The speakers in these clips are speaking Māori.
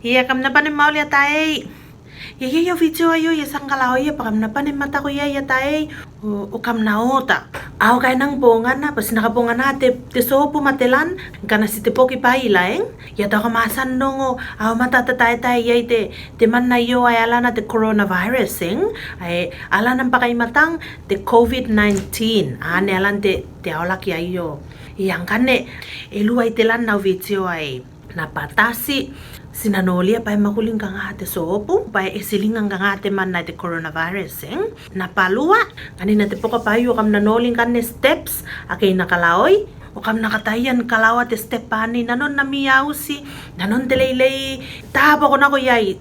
Iya kam na panin mau lihat tay. Yo video ayo ya sangkalaw ya pakam na panin mata ko ya tay. O kam na ota. Aw kay nang bongan na pas nakabongan na te so pumatelan kana si te poki pailaeng. Ya ta kamasan dongo. Aw mata ta tay ya te man na yo ay ala na te coronavirus sing. Ay ala nang pakay matang te COVID-19. Ane alan te awlak ya yo. Yang kane elu ay telan na video ay napatasi sinanolia pa makuling kang ate sopo pa isilingang kang ate man na te coronavirus napalua kanina te poka payo kam nanoling kan steps akay nakalaoy o kam nakatayan kalawa te step pani nanon namiyaw si nanon teleilay tabo ko na ko yay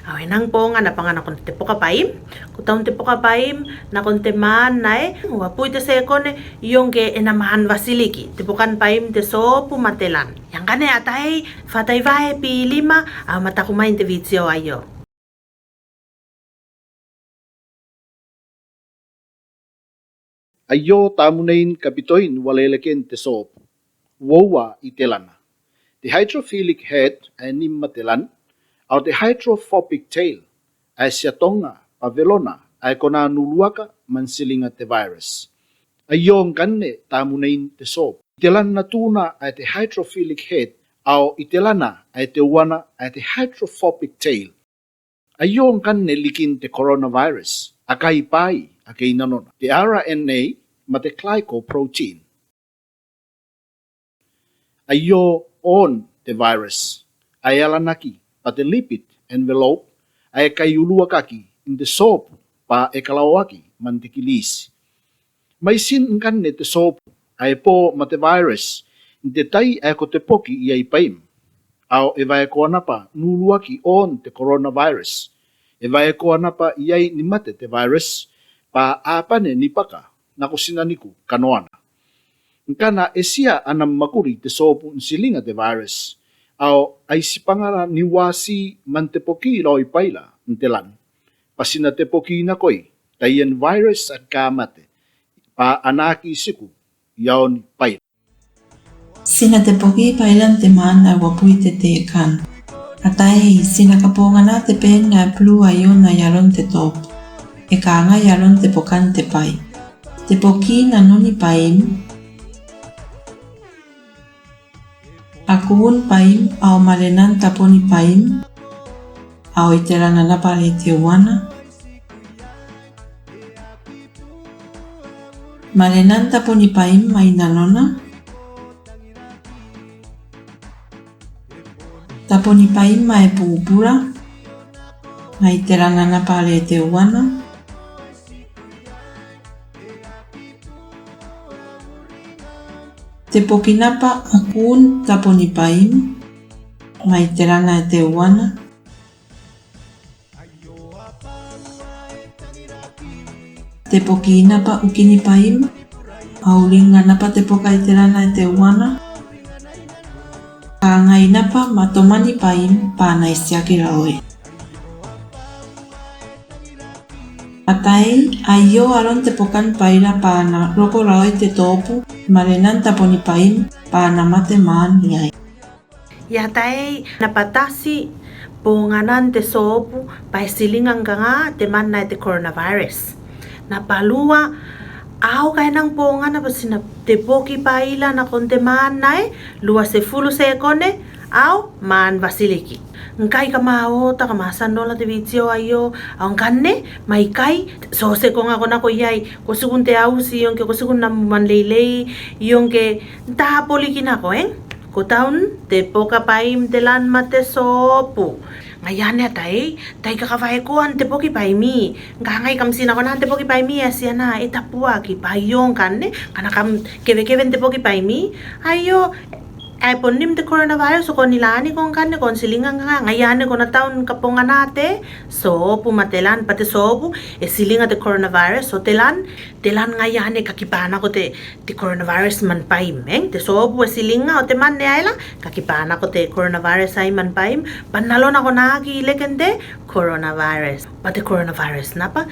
away nang po nga napanganak kon te poka paim kutaon te poka paim na kon te man na wapuy te sekon yung ke enamahan vasiliki te pokan paim te sopo matelan yang kane atay fatay vae pi lima mata kumain te video ayo. Ayo tamunain kapitoin waleleken te sop. Wowa itelana. The hydrophilic head ay nimatelan au the hydrophobic tail ay siyatonga pavelona ay kona nuluaka mansilinga te virus. Ayong kanne tamunain te sop. Itelan na tuna ay the hydrophilic head au itelana ay te wana ay the hydrophobic tail. Ayong kanne likin te coronavirus akay pai akay nanon the RNA mate glycoprotein. Ayo on the virus ayalanaki pati lipid envelope ay kayuluakaki in the soap pa ekalawaki mantikilis. May sinkan ne te soap ay po mate virus hindi tay ay ko te poki iyay paim. Aw evay ko na pa nuluaki on te coronavirus. Evay ko na pa iyay ni mate te virus pa apane ni paka na kusinaniku kanoana. Nkana esya anam makuri te soap silinga te virus. Aw ay si pangara niwasi mantepoki loy paila ntelan. Pasina tepoki na koy tayen virus at kamate pa anaki siku yaon paila. Sina tepoki pailan te man na wapui te kan. Atay sina kaponga na te pen nga plu ayon na yaron te top. Eka nga yaron te pokan te pai. Tepoki na noni paim. Akun paim au malenan taponi paim au iterana na pale tiwana malenan taponi paim mai nanona taponi paim mai pupura mai iterana na pale tiwana te pokinapa akun taponi paim mai terana te wana te pokinapa ukini paim aulinga napa te pokai terana te wana kangai napa matomani paim pana isyaki raoi Atay ayo aron te pokan paila pana roko raoi te topu malenan taponi paim pana mate man yay. Ya tay napatasi ponganan te sopu pa silingang nga te man na te coronavirus. Napalua aw kay nang ponga na basina te poki paila na konte man na luwa se fulu se kone aw man vasiliki. Ngkai kamao ta kamasan dola te video ayo ang kanne may kai so se ko nga ko na ko yay ko sugun te ausi yung ke ko sugun na manlele yung ke ta poliki na ko ko taon te poka paim telan mate sopu ngayan ya tay kakavay ko an te poki paimi ngangay kam sina ko na te poki paimi asya na itapua ki payong kanne kana kam keve te poki paimi ayo ay ponim te coronavirus ko nilani kong kanne kon silingan nga ngayane ko na taon kaponga nate so pumatelan pati sobu silinga te coronavirus so telan ngayane kakipana ko te coronavirus man paim te sobu silinga o te man ne ayla kakipana ko te coronavirus ay man paim panalo na ko nakakileken te coronavirus pati coronavirus na pa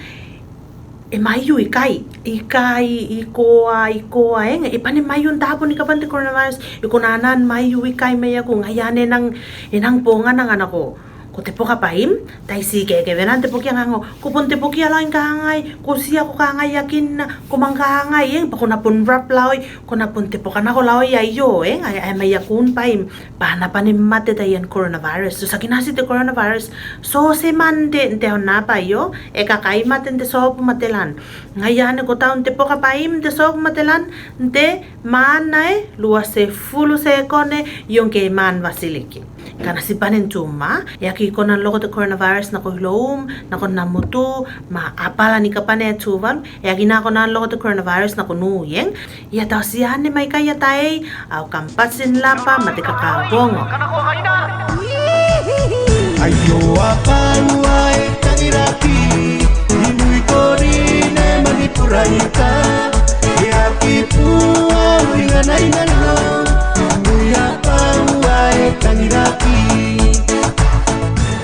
mayu ikai ikoa ipani mayu tapon ni coronavirus ikunanan mayu ikai maya ko ngayane nang inang ponga nang anak ko ko te poka paim, tai si ke venan te poki angango, ko pon te poki alain kangai, ko sia ko kangai yakin na, ko mang kangai pa ko na pon rap laoi, ko na pon te poka na ko laoi ay ay may yakun paim, pa na panim mate tayan coronavirus. So sakinasi te coronavirus, so se mande te na pa kakai mate te so matelan. Ngayan ko taon te poka paim te so matelan, te manai luas se fulu se kone yung ke man vasiliki. Kana si panin tuma, yaki ko ng logo te coronavirus na ko hilom, na ko namutu, maapala ni kapane tuval, yaki na ko ng logo te coronavirus na ko nuyeng, yata siya ni may kaya tayo, au kampasin lapa, matikakabong. Ayo apang wae tangiraki, imui korine manipuraita, yaki puang ringanay nalong, apang wae tangiraki.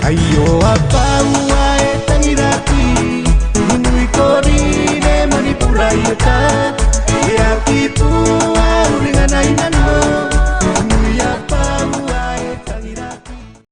Ayo apang wae